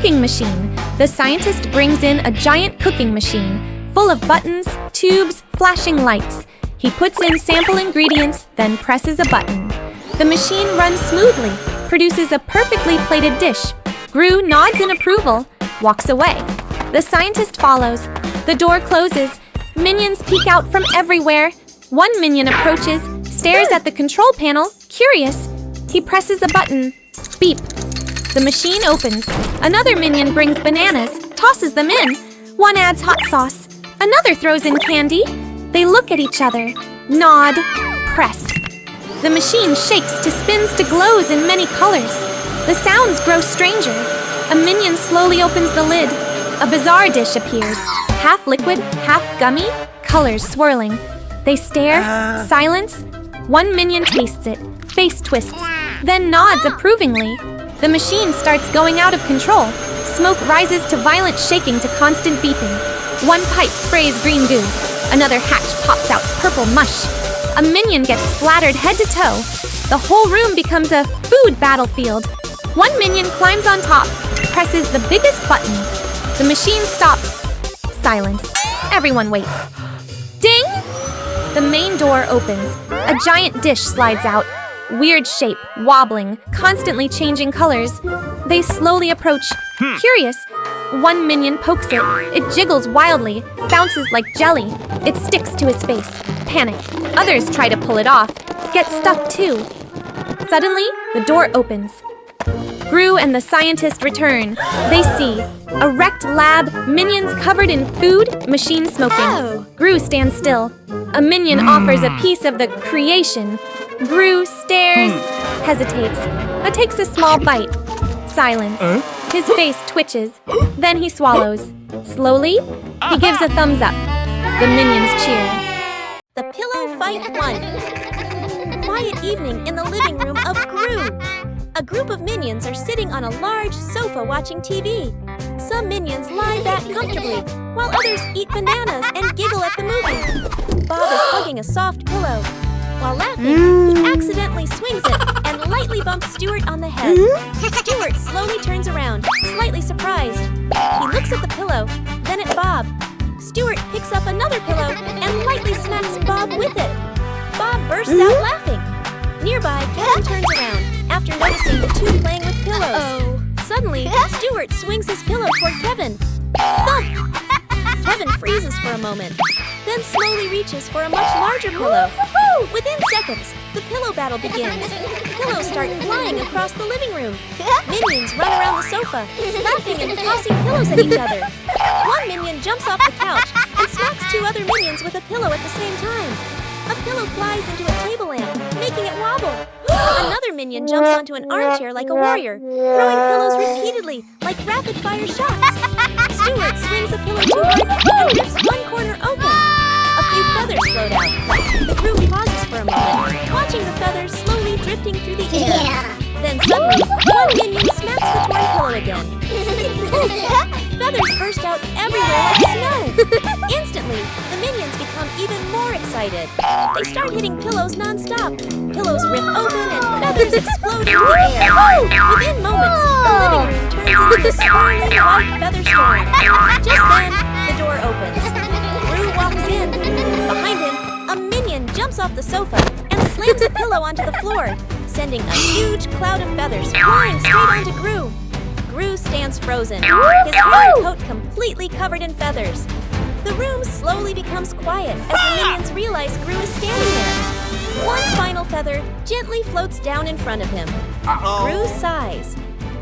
cooking machine. The scientist brings in a giant cooking machine, full of buttons, tubes, flashing lights. He puts in sample ingredients, then presses a button. The machine runs smoothly, produces a perfectly plated dish. Gru nods in approval, walks away. The scientist follows. The door closes. Minions peek out from everywhere. One minion approaches, stares at the control panel, curious. He presses a button. Beep. The machine opens. Another minion brings bananas, tosses them in. One adds hot sauce. Another throws in candy. They look at each other. Nod. Press. The machine shakes to spins to glows in many colors. The sounds grow stranger. A minion slowly opens the lid. A bizarre dish appears. Half liquid, half gummy, colors swirling. They stare, silence. One minion tastes it, face twists, then nods approvingly. The machine starts going out of control. Smoke rises to violent shaking to constant beeping. One pipe sprays green goo. Another hatch pops out purple mush. A minion gets splattered head to toe. The whole room becomes a food battlefield. One minion climbs on top, presses the biggest button. The machine stops. Silence. Everyone waits. Ding! The main door opens. A giant dish slides out. Weird shape, wobbling, constantly changing colors. They slowly approach. Curious. One minion pokes it. It jiggles wildly, bounces like jelly. It sticks to his face. Panic. Others try to pull it off. Get stuck too. Suddenly, the door opens. Gru and the scientist return. They see a wrecked lab, minions covered in food, machine smoking. Gru stands still. A minion offers a piece of the creation. Gru stares, hesitates, but takes a small bite. Silence. His face twitches. Then he swallows. Slowly, he gives a thumbs up. The minions cheer. The pillow fight won. Quiet evening in the living room of Gru. A group of minions are sitting on a large sofa watching TV. Some minions lie back comfortably, while others eat bananas and giggle at the movie. Bob is hugging a soft pillow. While laughing, he accidentally swings it and lightly bumps Stuart on the head. Stuart slowly turns around, slightly surprised. He looks at the pillow, then at Bob. Stuart picks up another pillow and lightly smacks Bob with it. Bob bursts out laughing. Nearby, Kevin turns around after noticing the two playing with pillows. Suddenly, Stuart swings his pillow toward Kevin. Thump! Kevin freezes for a moment, then slowly reaches for a much larger pillow. Within seconds, the pillow battle begins. Pillows start flying across the living room. Minions run around the sofa, laughing and tossing pillows at each other. One minion jumps off the couch and smacks two other minions with a pillow at the same time. A pillow flies into a table lamp, making it wobble. Another minion jumps onto an armchair like a warrior, throwing pillows repeatedly like rapid-fire shots. Stuart swings a pillow to her and rips one corner open. A few feathers float out. The group pauses for a moment, watching the feathers slowly drifting through the air. Then suddenly, one minion smacks the torn pillow again. Feathers burst out everywhere like snow. Instantly, the minions become even more excited. They start hitting pillows non-stop. Pillows rip open and feathers explode into the air. Within moments, the living room turns into a swirling white feather storm. Just then, the door opens. Gru walks in. Behind him, a minion jumps off the sofa and slams a pillow onto the floor, sending a huge cloud of feathers flying straight onto Gru. Gru stands frozen, his hair and coat completely covered in feathers. The room slowly becomes quiet as the minions realize Gru is standing there. One final feather gently floats down in front of him. Gru sighs.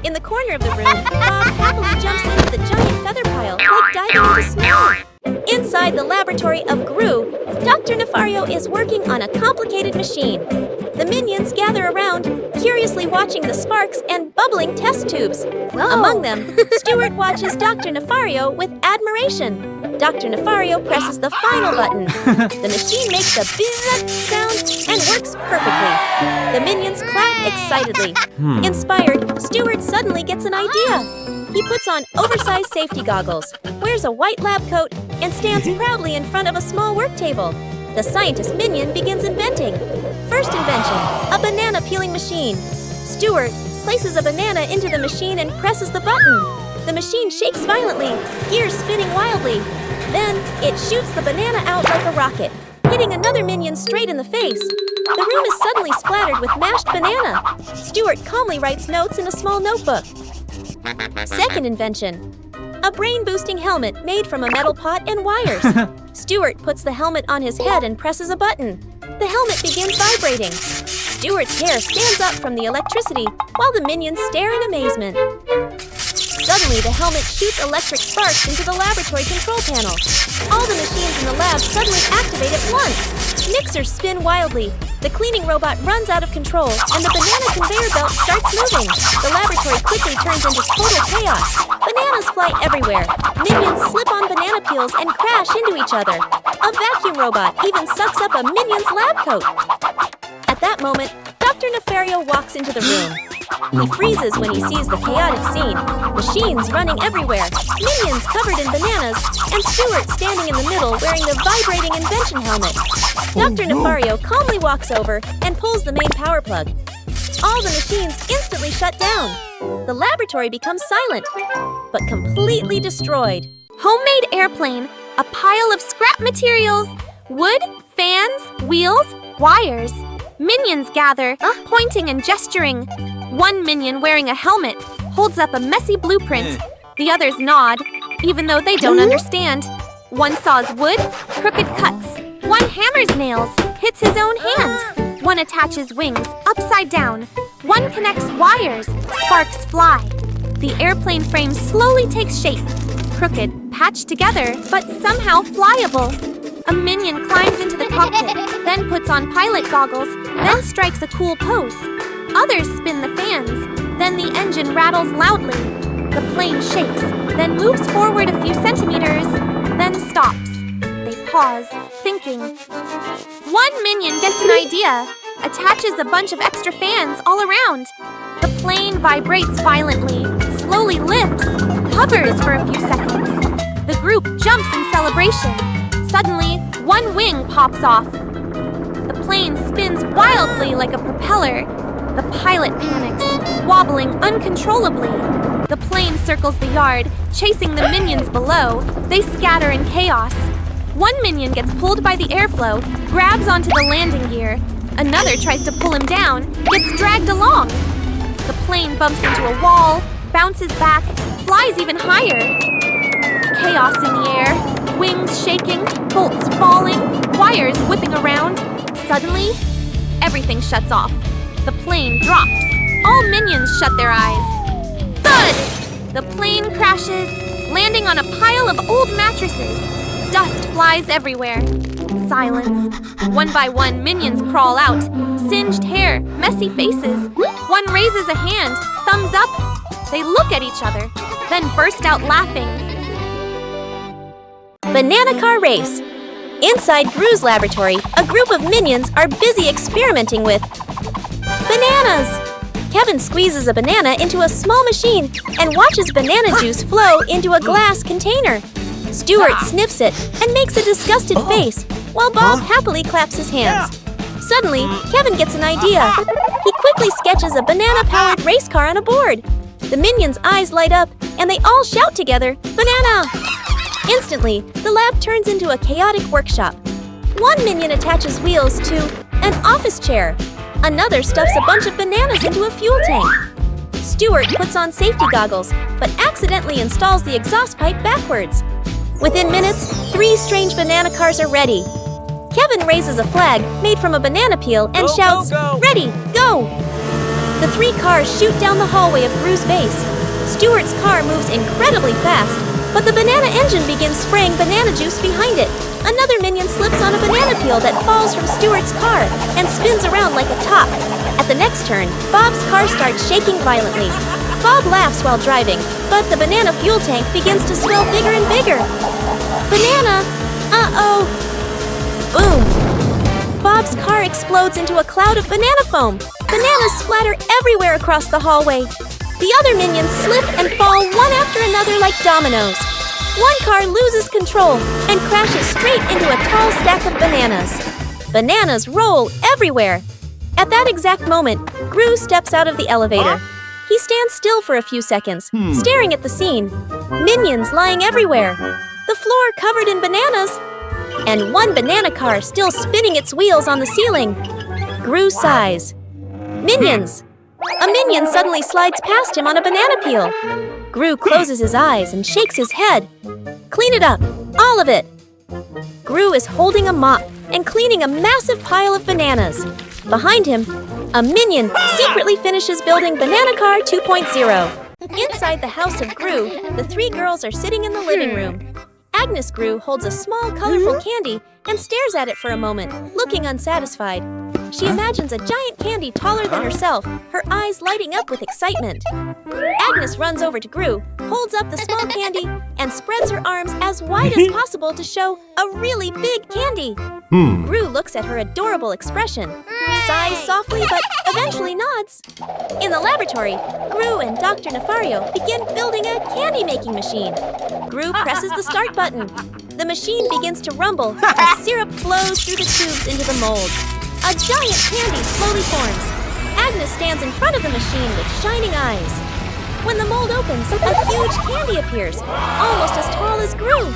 In the corner of the room, Bob happily jumps into the giant feather pile like diving into snow. Inside the laboratory of Gru, Dr. Nefario is working on a complicated machine. The minions gather around, curiously watching the sparks and bubbling test tubes. Among them, Stuart watches Dr. Nefario with admiration. Dr. Nefario presses the final button. The machine makes a bzzz sound and works perfectly. The minions clap excitedly. Inspired, Stuart suddenly gets an idea. He puts on oversized safety goggles, wears a white lab coat, and stands proudly in front of a small work table. The scientist minion begins inventing. First invention, a banana peeling machine. Stuart places a banana into the machine and presses the button. The The machine shakes violently, gears spinning wildly. Then, it shoots the banana out like a rocket, hitting another minion straight in the face. The room is suddenly splattered with mashed banana. Stuart calmly writes notes in a small notebook. Second invention. A brain-boosting helmet made from a metal pot and wires. Stuart puts the helmet on his head and presses a button. The helmet begins vibrating. Stuart's hair stands up from the electricity while the minions stare in amazement. Suddenly, the helmet shoots electric sparks into the laboratory control panel. All the machines in the lab suddenly activate at once. Mixers spin wildly. The cleaning robot runs out of control, and the banana conveyor belt starts moving. The laboratory quickly turns into total chaos. Bananas fly everywhere. Minions slip on banana peels and crash into each other. A vacuum robot even sucks up a minion's lab coat. At that moment, Dr. Nefario walks into the room. He freezes when he sees the chaotic scene. Machines running everywhere, minions covered in bananas, and Stuart standing in the middle wearing the vibrating Invention helmet. Dr. Nefario calmly walks over and pulls the main power plug. All the machines instantly shut down. The laboratory becomes silent, but completely destroyed. Homemade airplane, a pile of scrap materials, wood, fans, wheels, wires. Minions gather, pointing and gesturing. One minion wearing a helmet holds up a messy blueprint. The others nod, even though they don't understand. One saws wood, crooked cuts. One hammers nails, hits his own hand. One attaches wings, upside down. One connects wires, sparks fly. The airplane frame slowly takes shape. Crooked, patched together, but somehow flyable. A minion climbs into the cockpit, then puts on pilot goggles, then strikes a cool pose. Others spin the fans, then the engine rattles loudly. The plane shakes, then moves forward a few centimeters, then stops. They pause, thinking. One minion gets an idea, attaches a bunch of extra fans all around. The plane vibrates violently, slowly lifts, hovers for a few seconds. The group jumps in celebration. Suddenly, one wing pops off. The plane spins wildly like a propeller. The pilot panics, wobbling uncontrollably. The plane circles the yard, chasing the minions below. They scatter in chaos. One minion gets pulled by the airflow, grabs onto the landing gear. Another tries to pull him down, gets dragged along. The plane bumps into a wall, bounces back, flies even higher. Chaos in the air, wings shaking, bolts falling, wires whipping around. Suddenly, everything shuts off. The plane drops. All minions shut their eyes. Thud! The plane crashes, landing on a pile of old mattresses. Dust flies everywhere. Silence. One by one, minions crawl out. Singed hair, messy faces. One raises a hand, thumbs up. They look at each other, then burst out laughing. Banana car race. Inside Gru's laboratory, a group of minions are busy experimenting with bananas. Kevin squeezes a banana into a small machine and watches banana juice flow into a glass container. Stuart sniffs it and makes a disgusted face, while Bob happily claps his hands. Suddenly, Kevin gets an idea. He quickly sketches a banana-powered race car on a board. The minions' eyes light up, and they all shout together, "Banana!" Instantly, the lab turns into a chaotic workshop. One minion attaches wheels to an office chair. Another stuffs a bunch of bananas into a fuel tank. Stuart puts on safety goggles, but accidentally installs the exhaust pipe backwards. Within minutes, 3 strange banana cars are ready. Kevin raises a flag made from a banana peel and shouts, "Ready, go!" The 3 cars shoot down the hallway of Gru's base. Stuart's car moves incredibly fast, but the banana engine begins spraying banana juice behind it. Another minion slips on a banana peel that falls from Stuart's car and spins around like a top. At the next turn, Bob's car starts shaking violently. Bob laughs while driving, but the banana fuel tank begins to swell bigger and bigger. Banana! Uh-oh! Boom! Bob's car explodes into a cloud of banana foam. Bananas splatter everywhere across the hallway. The other minions slip and fall one after another like dominoes. One car loses control and crashes straight into a tall stack of bananas. Bananas roll everywhere. At that exact moment, Gru steps out of the elevator. He stands still for a few seconds, staring at the scene. Minions lying everywhere. The floor covered in bananas. And one banana car still spinning its wheels on the ceiling. Gru sighs. Minions! A minion suddenly slides past him on a banana peel. Gru closes his eyes and shakes his head. Clean it up, all of it. Gru is holding a mop and cleaning a massive pile of bananas. Behind him, a minion secretly finishes building Banana Car 2.0. Inside the house of Gru, the three girls are sitting in the living room. Agnes Gru holds a small, colorful candy and stares at it for a moment, looking unsatisfied. She imagines a giant candy taller than herself, her eyes lighting up with excitement. Agnes runs over to Gru, holds up the small candy, and spreads her arms as wide as possible to show a really big candy. Gru looks at her adorable expression, sighs softly but eventually nods. In the laboratory, Gru and Dr. Nefario begin building a candy-making machine. Gru presses the start button. The machine begins to rumble as syrup flows through the tubes into the mold. A giant candy slowly forms. Agnes stands in front of the machine with shining eyes. When the mold opens, a huge candy appears, almost as tall as Gru.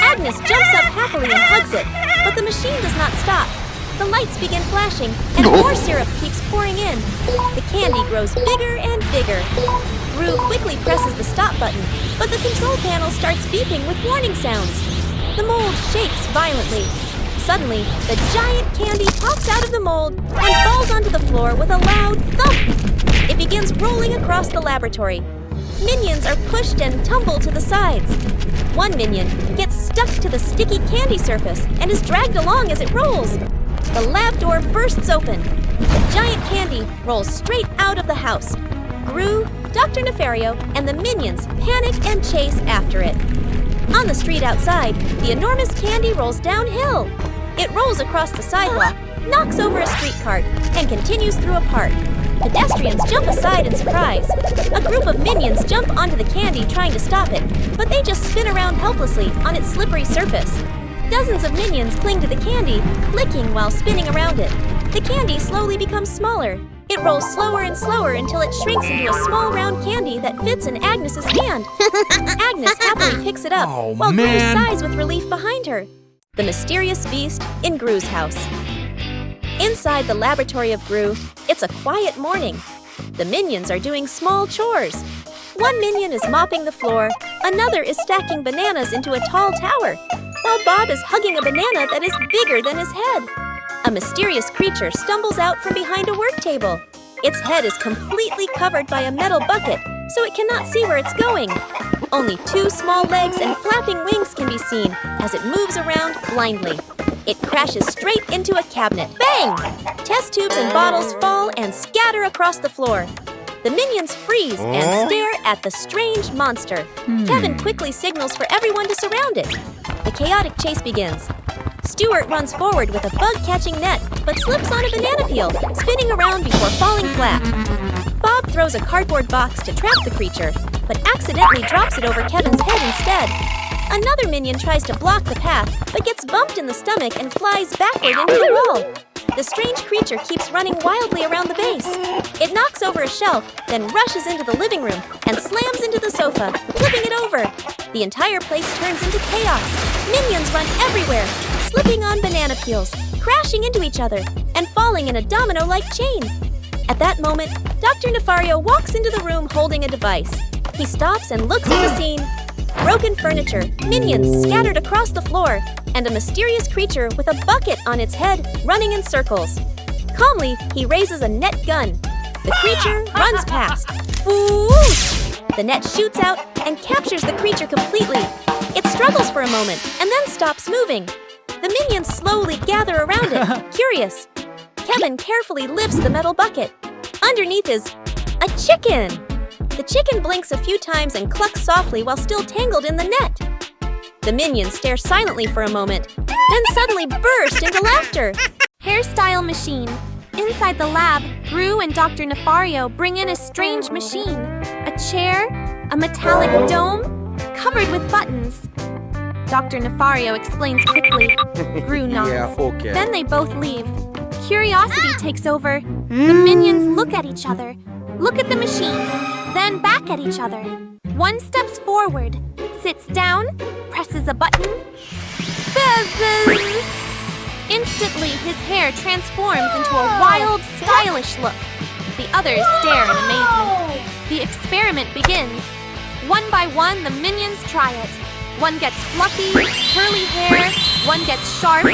Agnes jumps up happily and hugs it, but the machine does not stop. The lights begin flashing, and more syrup keeps pouring in. The candy grows bigger and bigger. Gru quickly presses the stop button, but the control panel starts beeping with warning sounds. The mold shakes violently. Suddenly, the giant candy pops out of the mold and falls onto the floor with a loud thump. It begins rolling across the laboratory. Minions are pushed and tumble to the sides. One minion gets stuck to the sticky candy surface and is dragged along as it rolls. The lab door bursts open. The giant candy rolls straight out of the house. Gru, Dr. Nefario, and the minions panic and chase after it. On the street outside, the enormous candy rolls downhill. It rolls across the sidewalk, knocks over a street cart, and continues through a park. Pedestrians jump aside in surprise. A group of minions jump onto the candy trying to stop it, but they just spin around helplessly on its slippery surface. Dozens of minions cling to the candy, licking while spinning around it. The candy slowly becomes smaller. It rolls slower and slower until it shrinks into a small round candy that fits in Agnes's hand. Agnes happily picks it up, while Gru sighs with relief behind her. The mysterious beast in Gru's house. Inside the laboratory of Gru, it's a quiet morning. The minions are doing small chores. One minion is mopping the floor, another is stacking bananas into a tall tower, while Bob is hugging a banana that is bigger than his head. A mysterious creature stumbles out from behind a work table. Its head is completely covered by a metal bucket, so it cannot see where it's going. Only two small legs and flapping wings can be seen as it moves around blindly. It crashes straight into a cabinet. Bang! Test tubes and bottles fall and scatter across the floor. The minions freeze and stare at the strange monster. Kevin quickly signals for everyone to surround it. The chaotic chase begins. Stuart runs forward with a bug-catching net, but slips on a banana peel, spinning around before falling flat. Bob throws a cardboard box to trap the creature, but accidentally drops it over Kevin's head instead. Another minion tries to block the path, but gets bumped in the stomach and flies backward into the wall. The strange creature keeps running wildly around the base. It knocks over a shelf, then rushes into the living room and slams into the sofa, flipping it over. The entire place turns into chaos. Minions run everywhere, slipping on banana peels, crashing into each other, and falling in a domino-like chain. At that moment, Dr. Nefario walks into the room holding a device. He stops and looks at the scene. Broken furniture, minions scattered across the floor, and a mysterious creature with a bucket on its head running in circles. Calmly, he raises a net gun. The creature runs past. Whoosh! The net shoots out and captures the creature completely. It struggles for a moment and then stops moving. The minions slowly gather around it, curious. Kevin carefully lifts the metal bucket. Underneath is a chicken. The chicken blinks a few times and clucks softly while still tangled in the net. The minions stare silently for a moment, then suddenly burst into laughter. Hairstyle machine. Inside the lab, Gru and Dr. Nefario bring in a strange machine. A chair, a metallic dome, covered with buttons. Dr. Nefario explains quickly. Gru nods. Yeah, okay. Then they both leave. Curiosity takes over. The minions look at each other, look at the machine, then back at each other. One steps forward, sits down, presses a button. Buzzes! Instantly, his hair transforms into a wild, stylish look. The others stare in amazement. The experiment begins. One by one, the minions try it. One gets fluffy, curly hair. One gets sharp,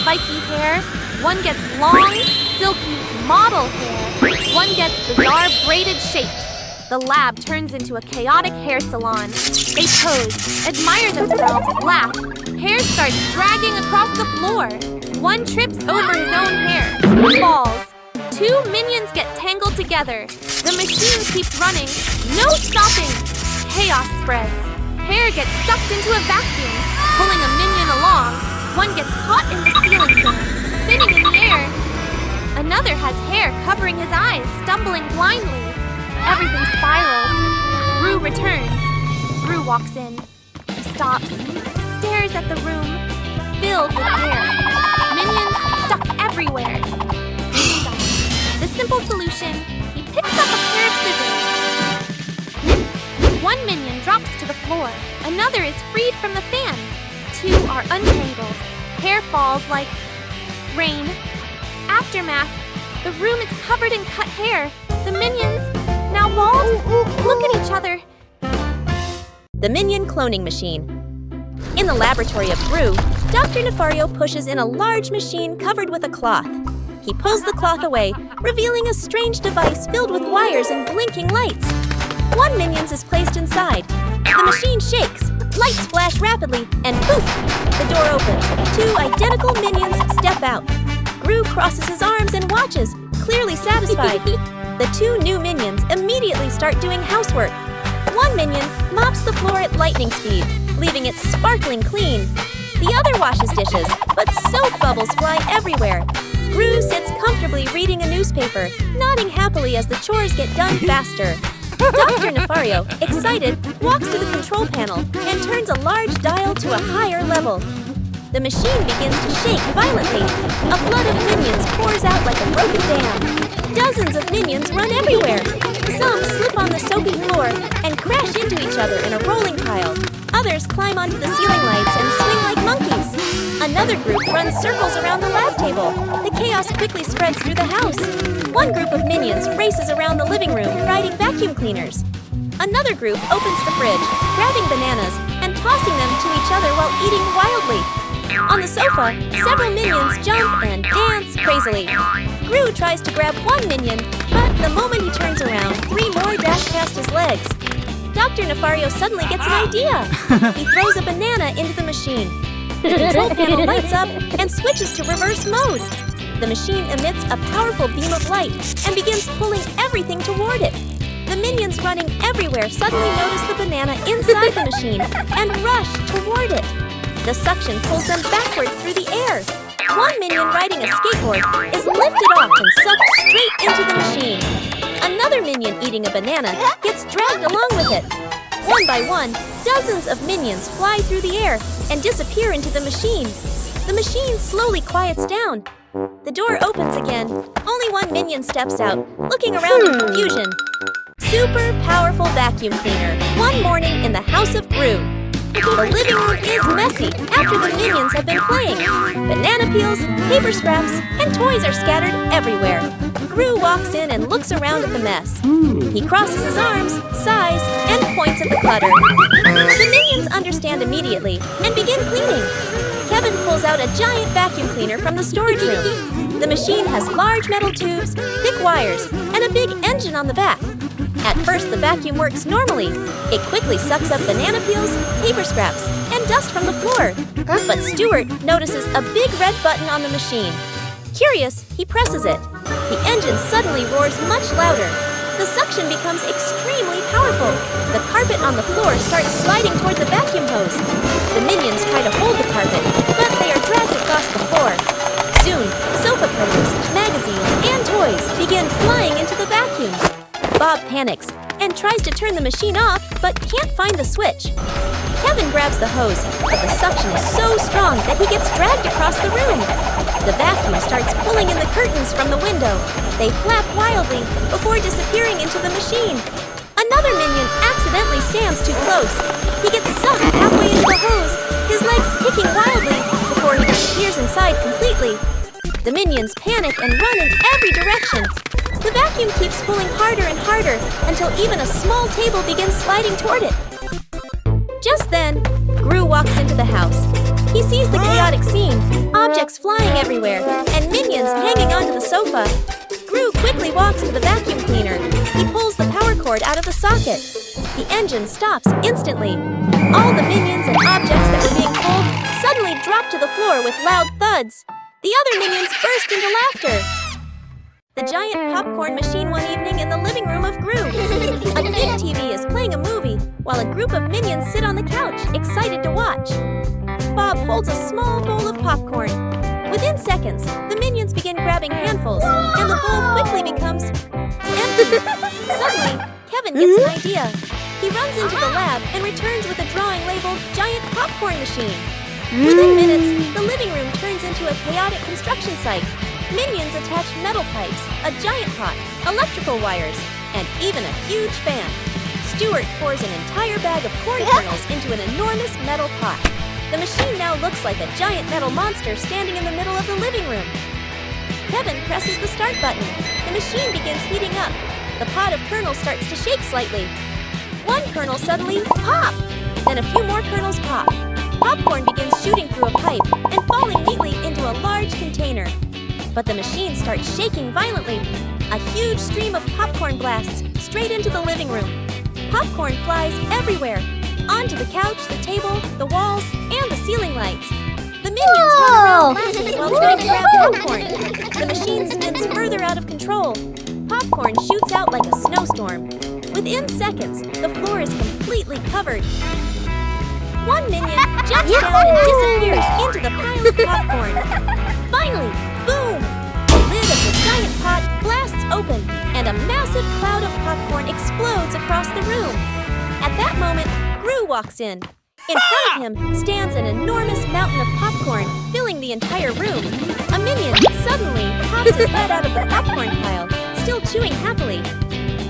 spiky hair. One gets long, silky, model hair. One gets bizarre braided shapes. The lab turns into a chaotic hair salon. They pose, admire themselves, laugh. Hair starts dragging across the floor. One trips over his own hair, falls. Two minions get tangled together. The machine keeps running, no stopping. Chaos spreads. Hair gets sucked into a vacuum, pulling a minion along. One gets caught in the ceiling fan, spinning in the air. Another has hair covering his eyes, stumbling blindly. Everything spirals. Gru returns. Gru walks in. He stops, stares at the room, filled with hair. Minions stuck everywhere. The simple solution, he picks up a pair of scissors. One minion drops to the floor. Another is freed from the fan. Two are untangled. Hair falls like rain. Aftermath. The room is covered in cut hair. The minions, now bald, look at each other. The Minion Cloning Machine. In the laboratory of Gru, Dr. Nefario pushes in a large machine covered with a cloth. He pulls the cloth away, revealing a strange device filled with wires and blinking lights. One minion is placed inside. The machine shakes, lights flash rapidly, and poof! The door opens. Two identical minions step out. Gru crosses his arms and watches, clearly satisfied. The two new minions immediately start doing housework. One minion mops the floor at lightning speed, leaving it sparkling clean. The other washes dishes, but soap bubbles fly everywhere. Gru sits comfortably reading a newspaper, nodding happily as the chores get done faster. Dr. Nefario, excited, walks to the control panel and turns a large dial to a higher level. The machine begins to shake violently. A flood of minions pours out like a broken dam. Dozens of minions run everywhere. Some slip on the soapy floor and crash into each other in a rolling pile. Others climb onto the ceiling lights and swing like monkeys. Another group runs circles around the lab table. The chaos quickly spreads through the house. One group of minions races around the living room riding vacuum cleaners. Another group opens the fridge, grabbing bananas and tossing them to each other while eating wildly. On the sofa, several minions jump and dance crazily. Gru tries to grab one minion, but the moment he turns around, three more dash past his legs. Dr. Nefario suddenly gets an idea. He throws a banana into the machine. The control panel lights up and switches to reverse mode. The machine emits a powerful beam of light and begins pulling everything toward it. The minions running everywhere suddenly notice the banana inside the machine and rush toward it. The suction pulls them backward through the air. One minion riding a skateboard is lifted off and sucked straight into the machine. Another minion eating a banana gets dragged along with it. One by one, dozens of minions fly through the air and disappear into the machine. The machine slowly quiets down. The door opens again. Only one minion steps out, looking around in confusion. Super powerful vacuum cleaner. One morning in the house of Gru. The living room is messy after the minions have been playing. Banana peels, paper scraps, and toys are scattered everywhere. Gru walks in and looks around at the mess. He crosses his arms, sighs, and points at the clutter. The minions understand immediately and begin cleaning. Kevin pulls out a giant vacuum cleaner from the storage room. The machine has large metal tubes, thick wires, and a big engine on the back. At first, the vacuum works normally. It quickly sucks up banana peels, paper scraps, and dust from the floor. But Stuart notices a big red button on the machine. Curious, he presses it. The engine suddenly roars much louder. The suction becomes extremely powerful. The carpet on the floor starts sliding toward the vacuum hose. The minions try to hold the carpet, but they are dragged across the floor. Soon, sofa pillows, magazines, and toys begin flying into the vacuum. Bob panics and tries to turn the machine off, but can't find the switch. Kevin grabs the hose, but the suction is so strong that he gets dragged across the room. The vacuum starts pulling in the curtains from the window. They flap wildly before disappearing into the machine. Another minion accidentally stands too close. He gets sucked halfway into the hose, his legs kicking wildly before he disappears inside completely. The minions panic and run in every direction. The vacuum keeps pulling harder and harder until even a small table begins sliding toward it. Just then, Gru walks into the house. He sees the chaotic scene, objects flying everywhere, and minions hanging onto the sofa. Gru quickly walks to the vacuum cleaner. He pulls the power cord out of the socket. The engine stops instantly. All the minions and objects that were being pulled suddenly drop to the floor with loud thuds. The other minions burst into laughter. The giant popcorn machine one evening in the living room of Gru. A big TV is playing a movie while a group of minions sit on the couch, excited to watch. Bob holds a small bowl of popcorn. Within seconds, the minions begin grabbing handfuls, and the bowl quickly becomes empty. Suddenly, Kevin gets an idea. He runs into the lab and returns with a drawing labeled Giant Popcorn Machine. Within minutes, the living room turns into a chaotic construction site. Minions attach metal pipes, a giant pot, electrical wires, and even a huge fan. Stuart pours an entire bag of corn kernels into an enormous metal pot. The machine now looks like a giant metal monster standing in the middle of the living room. Kevin presses the start button. The machine begins heating up. The pot of kernels starts to shake slightly. One kernel suddenly pop! Then a few more kernels pop. Popcorn begins shooting through a pipe and falling neatly into a large container. But the machine starts shaking violently. A huge stream of popcorn blasts straight into the living room. Popcorn flies everywhere, onto the couch, the table, the walls, and the ceiling lights. The minions run around laughing while trying to grab popcorn. The machine spins further out of control. Popcorn shoots out like a snowstorm. Within seconds, the floor is completely covered. One minion jumps down and disappears into the pile of popcorn. Finally, boom! The lid of the giant pot blasts open, and a massive cloud of popcorn explodes across the room. At that moment, Gru walks in. In front of him stands an enormous mountain of popcorn, filling the entire room. A minion suddenly pops his head out of the popcorn pile, still chewing happily.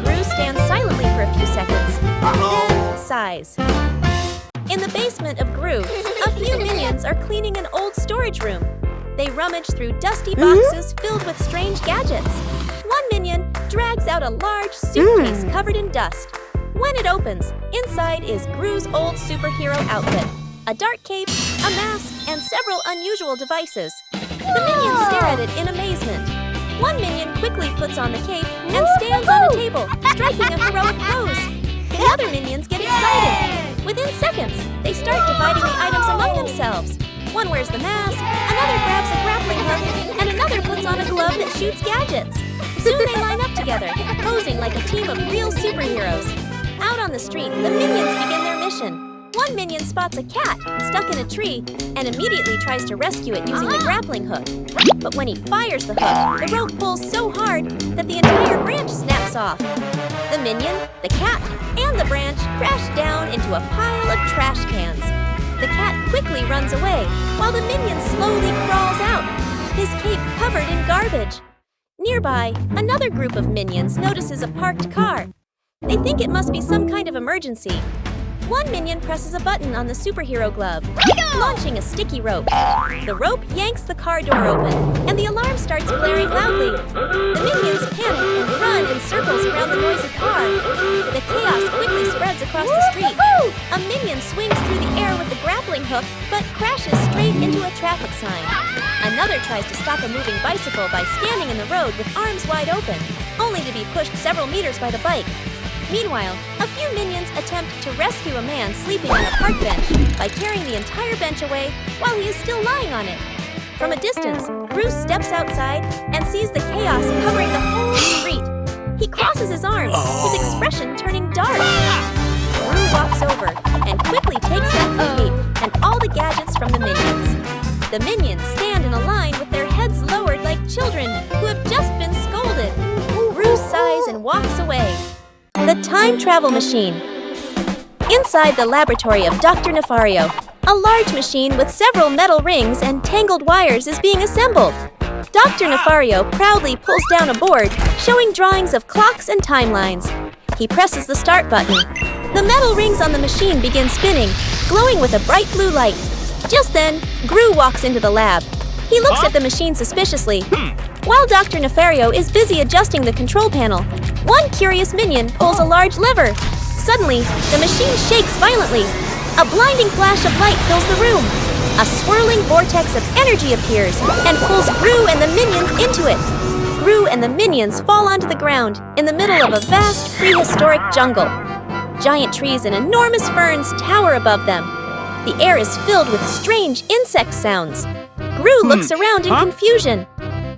Gru stands silently for a few seconds, then sighs. In the basement of Gru, a few minions are cleaning an old storage room. They rummage through dusty boxes filled with strange gadgets. One minion drags out a large suitcase covered in dust. When it opens, inside is Gru's old superhero outfit, a dark cape, a mask, and several unusual devices. The minions stare at it in amazement. One minion quickly puts on the cape and stands on a table, striking a heroic pose. The other minions get excited. Within seconds, they start dividing the items among themselves. One wears the mask, another grabs a grappling hook, and another puts on a glove that shoots gadgets. Soon they line up together, posing like a team of real superheroes. Out on the street, the minions begin their mission. One minion spots a cat stuck in a tree and immediately tries to rescue it using the grappling hook. But when he fires the hook, the rope pulls so hard that the entire branch snaps off. The minion, the cat, and the branch crash down into a pile of trash cans. The cat quickly runs away, while the minion slowly crawls out, his cape covered in garbage. Nearby, another group of minions notices a parked car. They think it must be some kind of emergency. One minion presses a button on the superhero glove, launching a sticky rope. The rope yanks the car door open, and the alarm starts blaring loudly. The minions panic and run in circles around the noisy car. The chaos quickly spreads across the street. A minion swings through the air with the grappling hook, but crashes straight into a traffic sign. Another tries to stop a moving bicycle by standing in the road with arms wide open, only to be pushed several meters by the bike. Meanwhile, a few minions attempt to rescue a man sleeping on a park bench by carrying the entire bench away while he is still lying on it. From a distance, Bruce steps outside and sees the chaos covering the whole street. He crosses his arms, his expression turning dark. Bruce walks over and quickly takes out the cape and all the gadgets from the minions. The minions stand in a line with their heads lowered like children who have just been scolded. Bruce sighs and walks away. The Time Travel Machine. Inside the laboratory of Dr. Nefario, A large machine with several metal rings and tangled wires is being assembled. Dr. Nefario proudly pulls down a board showing drawings of clocks and timelines. He presses the start button. The metal rings on the machine begin spinning, glowing with a bright blue light. Just then, Gru walks into the lab. He looks at the machine suspiciously. While Dr. Nefario is busy adjusting the control panel, one curious minion pulls a large lever. Suddenly, the machine shakes violently. A blinding flash of light fills the room. A swirling vortex of energy appears and pulls Gru and the minions into it. Gru and the minions fall onto the ground in the middle of a vast prehistoric jungle. Giant trees and enormous ferns tower above them. The air is filled with strange insect sounds. Gru looks around in confusion.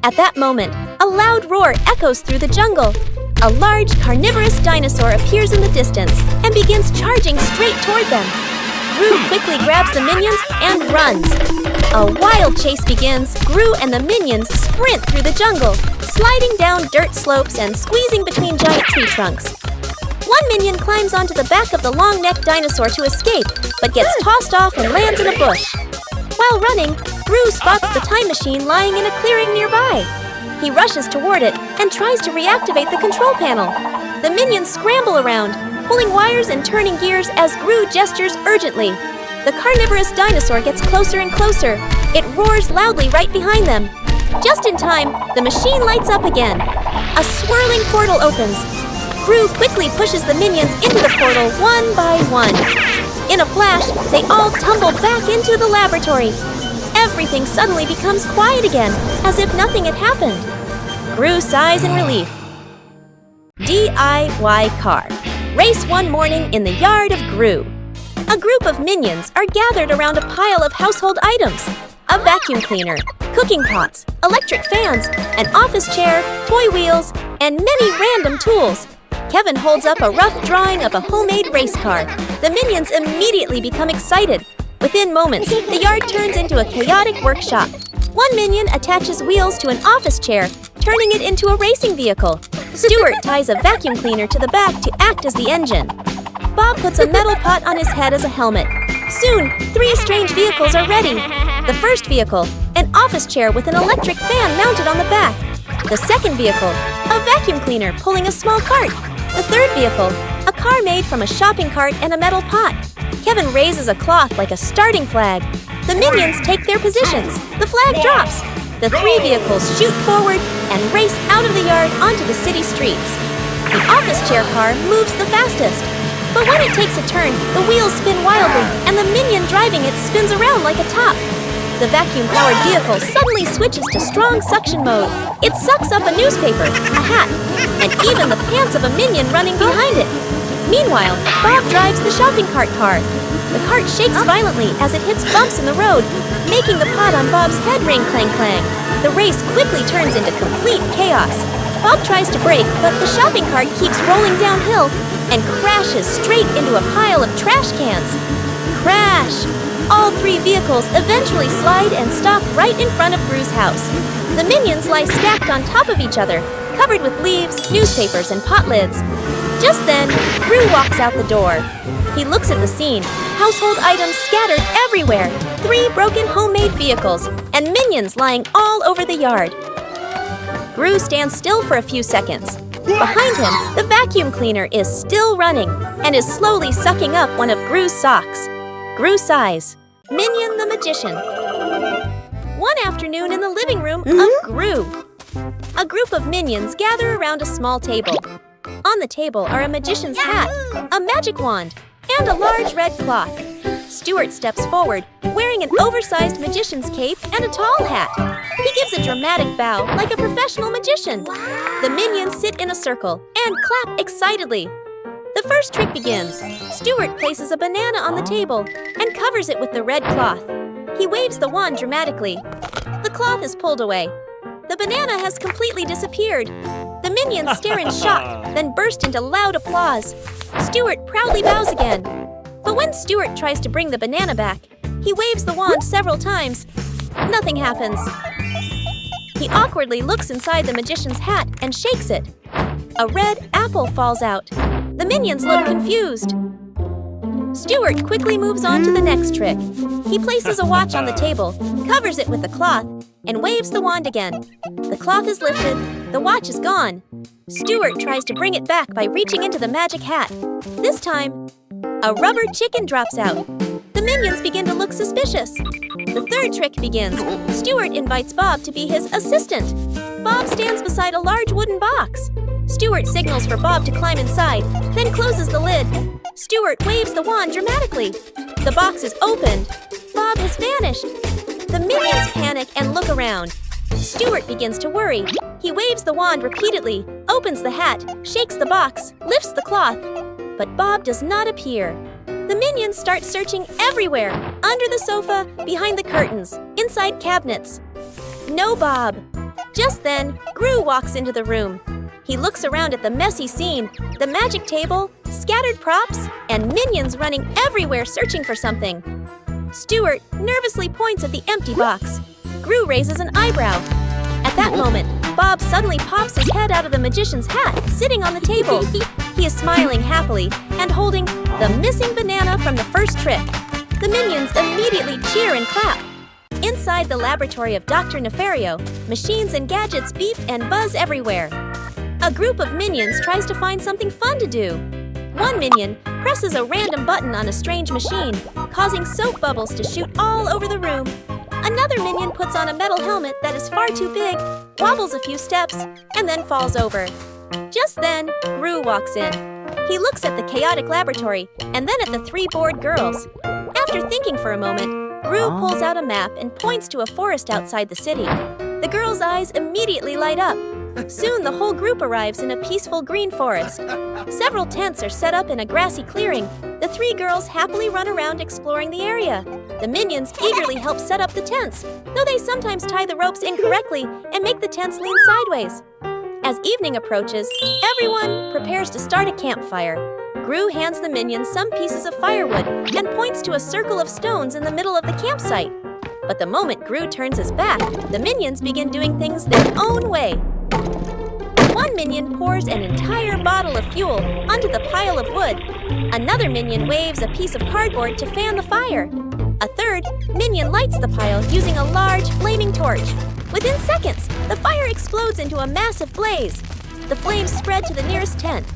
At that moment, a loud roar echoes through the jungle. A large carnivorous dinosaur appears in the distance and begins charging straight toward them. Gru quickly grabs the minions and runs. A wild chase begins. Gru and the minions sprint through the jungle, sliding down dirt slopes and squeezing between giant tree trunks. One minion climbs onto the back of the long-necked dinosaur to escape, but gets tossed off and lands in a bush. While running, Gru spots the time machine lying in a clearing nearby. He rushes toward it and tries to reactivate the control panel. The minions scramble around, pulling wires and turning gears as Gru gestures urgently. The carnivorous dinosaur gets closer and closer. It roars loudly right behind them. Just in time, the machine lights up again. A swirling portal opens. Gru quickly pushes the minions into the portal one by one. In a flash, they all tumble back into the laboratory. Everything suddenly becomes quiet again, as if nothing had happened. Gru sighs in relief. DIY car. Race one morning in the yard of Gru. A group of minions are gathered around a pile of household items. A vacuum cleaner, cooking pots, electric fans, an office chair, toy wheels, and many random tools. Kevin holds up a rough drawing of a homemade race car. The minions immediately become excited. Within moments, the yard turns into a chaotic workshop. One minion attaches wheels to an office chair, turning it into a racing vehicle. Stuart ties a vacuum cleaner to the back to act as the engine. Bob puts a metal pot on his head as a helmet. Soon, 3 strange vehicles are ready. The first vehicle, an office chair with an electric fan mounted on the back. The second vehicle, a vacuum cleaner pulling a small cart. The third vehicle, a car made from a shopping cart and a metal pot. Kevin raises a cloth like a starting flag. The minions take their positions. The flag drops. The 3 vehicles shoot forward and race out of the yard onto the city streets. The office chair car moves the fastest. But when it takes a turn, the wheels spin wildly and the minion driving it spins around like a top. The vacuum-powered vehicle suddenly switches to strong suction mode. It sucks up a newspaper, a hat, and even the pants of a minion running behind it. Meanwhile, Bob drives the shopping cart car. The cart shakes violently as it hits bumps in the road, making the pot on Bob's head ring clang-clang. The race quickly turns into complete chaos. Bob tries to brake, but the shopping cart keeps rolling downhill and crashes straight into a pile of trash cans. Crash! All 3 vehicles eventually slide and stop right in front of Gru's house. The minions lie stacked on top of each other, covered with leaves, newspapers, and pot lids. Just then, Gru walks out the door. He looks at the scene, household items scattered everywhere, 3 broken homemade vehicles, and minions lying all over the yard. Gru stands still for a few seconds. Behind him, the vacuum cleaner is still running and is slowly sucking up one of Gru's socks. Gru sighs. Minion the Magician. One afternoon in the living room of Gru. A group of minions gather around a small table. On the table are a magician's hat, a magic wand, and a large red cloth. Stuart steps forward, wearing an oversized magician's cape and a tall hat. He gives a dramatic bow like a professional magician. The minions sit in a circle and clap excitedly. The first trick begins. Stuart places a banana on the table and covers it with the red cloth. He waves the wand dramatically. The cloth is pulled away. The banana has completely disappeared. The minions stare in shock, then burst into loud applause. Stuart proudly bows again. But when Stuart tries to bring the banana back, he waves the wand several times. Nothing happens. He awkwardly looks inside the magician's hat and shakes it. A red apple falls out. The minions look confused. Stuart quickly moves on to the next trick. He places a watch on the table, covers it with a cloth, and waves the wand again. The cloth is lifted, the watch is gone. Stuart tries to bring it back by reaching into the magic hat. This time, a rubber chicken drops out. The minions begin to look suspicious. The third trick begins. Stuart invites Bob to be his assistant. Bob stands beside a large wooden box. Stuart signals for Bob to climb inside, then closes the lid. Stuart waves the wand dramatically. The box is opened. Bob has vanished. The minions panic and look around. Stuart begins to worry. He waves the wand repeatedly, opens the hat, shakes the box, lifts the cloth. But Bob does not appear. The minions start searching everywhere, under the sofa, behind the curtains, inside cabinets. No Bob. Just then, Gru walks into the room. He looks around at the messy scene, the magic table, scattered props, and minions running everywhere searching for something. Stuart nervously points at the empty box. Gru raises an eyebrow. At that moment, Bob suddenly pops his head out of the magician's hat, sitting on the table. He is smiling happily and holding the missing banana from the first trick. The minions immediately cheer and clap. Inside the laboratory of Dr. Nefario, machines and gadgets beep and buzz everywhere. A group of minions tries to find something fun to do. One minion presses a random button on a strange machine, causing soap bubbles to shoot all over the room. Another minion puts on a metal helmet that is far too big, wobbles a few steps, and then falls over. Just then, Gru walks in. He looks at the chaotic laboratory and then at the three bored girls. After thinking for a moment, Gru pulls out a map and points to a forest outside the city. The girls' eyes immediately light up. Soon the whole group arrives in a peaceful green forest. Several tents are set up in a grassy clearing. The three girls happily run around exploring the area. The minions eagerly help set up the tents, though they sometimes tie the ropes incorrectly and make the tents lean sideways. As evening approaches, everyone prepares to start a campfire. Gru hands the minions some pieces of firewood and points to a circle of stones in the middle of the campsite. But the moment Gru turns his back, the minions begin doing things their own way. One minion pours an entire bottle of fuel onto the pile of wood. Another minion waves a piece of cardboard to fan the fire. A third minion lights the pile using a large flaming torch. Within seconds, the fire explodes into a massive blaze. The flames spread to the nearest tent.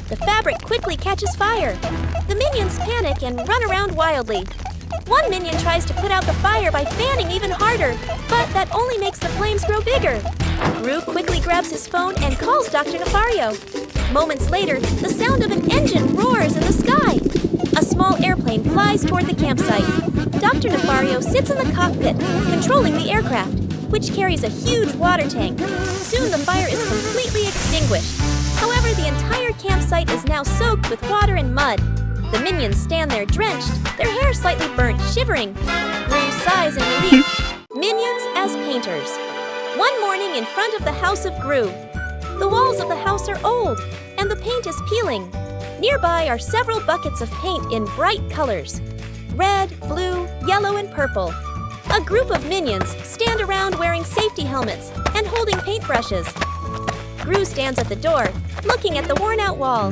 The fabric quickly catches fire. The minions panic and run around wildly. One minion tries to put out the fire by fanning even harder, but that only makes the flames grow bigger. Gru quickly grabs his phone and calls Dr. Nefario. Moments later, the sound of an engine roars in the sky. A small airplane flies toward the campsite. Dr. Nefario sits in the cockpit, controlling the aircraft, which carries a huge water tank. Soon the fire is completely extinguished. However, the entire campsite is now soaked with water and mud. The minions stand there drenched, their hair slightly burnt, shivering. Gru sighs in relief. Minions as painters. One morning in front of the house of Gru. The walls of the house are old, and the paint is peeling. Nearby are several buckets of paint in bright colors. Red, blue, yellow, and purple. A group of minions stand around wearing safety helmets and holding paintbrushes. Gru stands at the door, looking at the worn-out wall.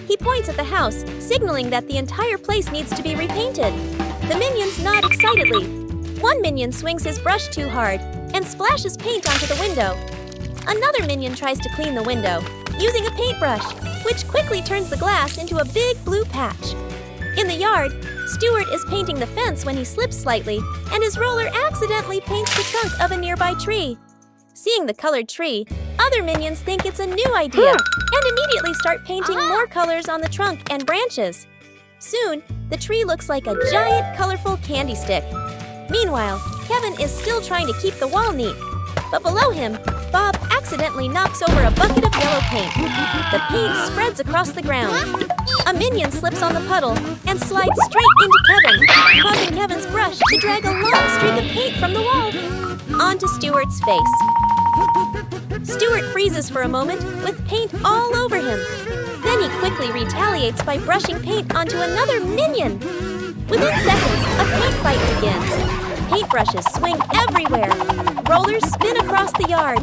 He points at the house, signaling that the entire place needs to be repainted. The minions nod excitedly. One minion swings his brush too hard and splashes paint onto the window. Another minion tries to clean the window, using a paintbrush, which quickly turns the glass into a big blue patch. In the yard, Stuart is painting the fence when he slips slightly, and his roller accidentally paints the trunk of a nearby tree. Seeing the colored tree, other minions think it's a new idea and immediately start painting more colors on the trunk and branches. Soon, the tree looks like a giant, colorful candy stick. Meanwhile, Kevin is still trying to keep the wall neat. But below him, Bob accidentally knocks over a bucket of yellow paint. The paint spreads across the ground. A minion slips on the puddle and slides straight into Kevin, causing Kevin's brush to drag a long streak of paint from the wall onto Stuart's face. Stuart freezes for a moment with paint all over him. Then he quickly retaliates by brushing paint onto another minion. Within seconds, a paint fight begins. Paintbrushes swing everywhere. Rollers spin across the yard.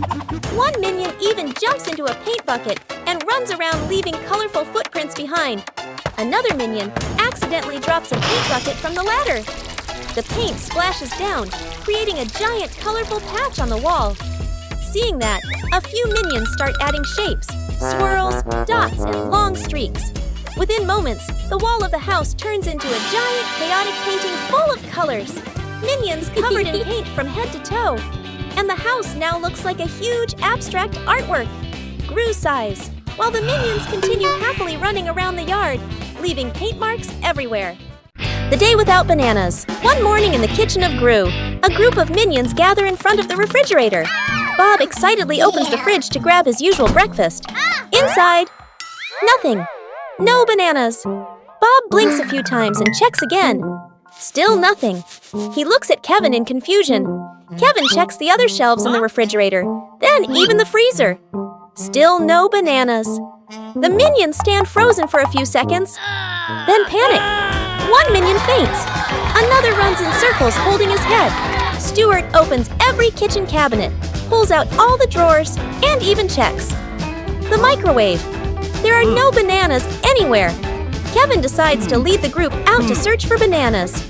One minion even jumps into a paint bucket and runs around leaving colorful footprints behind. Another minion accidentally drops a paint bucket from the ladder. The paint splashes down, creating a giant colorful patch on the wall. Seeing that, a few minions start adding shapes, swirls, dots, and long streaks. Within moments, the wall of the house turns into a giant chaotic painting full of colors. Minions covered in paint from head to toe. And the house now looks like a huge abstract artwork, Gru size, while the minions continue happily running around the yard, leaving paint marks everywhere. The day without bananas. One morning in the kitchen of Gru, a group of minions gather in front of the refrigerator. Bob excitedly opens the fridge to grab his usual breakfast. Inside, nothing. No bananas. Bob blinks a few times and checks again. Still nothing. He looks at Kevin in confusion. Kevin checks the other shelves in the refrigerator, then even the freezer. Still no bananas. The minions stand frozen for a few seconds, then panic. One minion faints. Another runs in circles holding his head. Stuart opens every kitchen cabinet, pulls out all the drawers, and even checks. The microwave. There are no bananas anywhere. Kevin decides to lead the group out to search for bananas.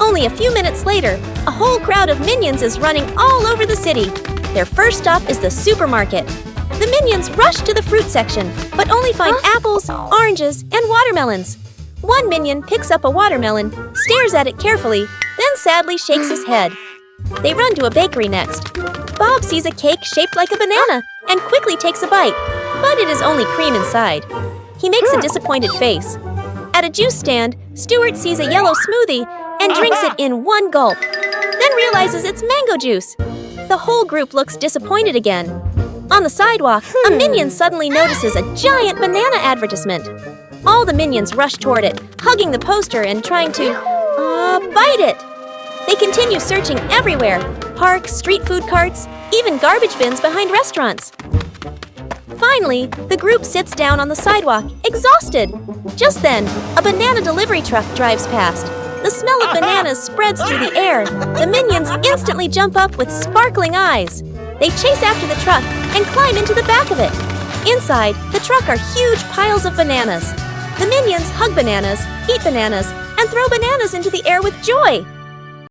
Only a few minutes later, a whole crowd of minions is running all over the city. Their first stop is the supermarket. The minions rush to the fruit section, but only find apples, oranges, and watermelons. One minion picks up a watermelon, stares at it carefully, then sadly shakes his head. They run to a bakery next. Bob sees a cake shaped like a banana and quickly takes a bite, but it is only cream inside. He makes a disappointed face. At a juice stand, Stuart sees a yellow smoothie and drinks it in one gulp, then realizes it's mango juice. The whole group looks disappointed again. On the sidewalk, a minion suddenly notices a giant banana advertisement. All the minions rush toward it, hugging the poster and trying to, bite it. They continue searching everywhere, parks, street food carts, even garbage bins behind restaurants. Finally, the group sits down on the sidewalk, exhausted. Just then, a banana delivery truck drives past. The smell of bananas spreads through the air. The minions instantly jump up with sparkling eyes. They chase after the truck and climb into the back of it. Inside, the truck are huge piles of bananas. The minions hug bananas, eat bananas, and throw bananas into the air with joy.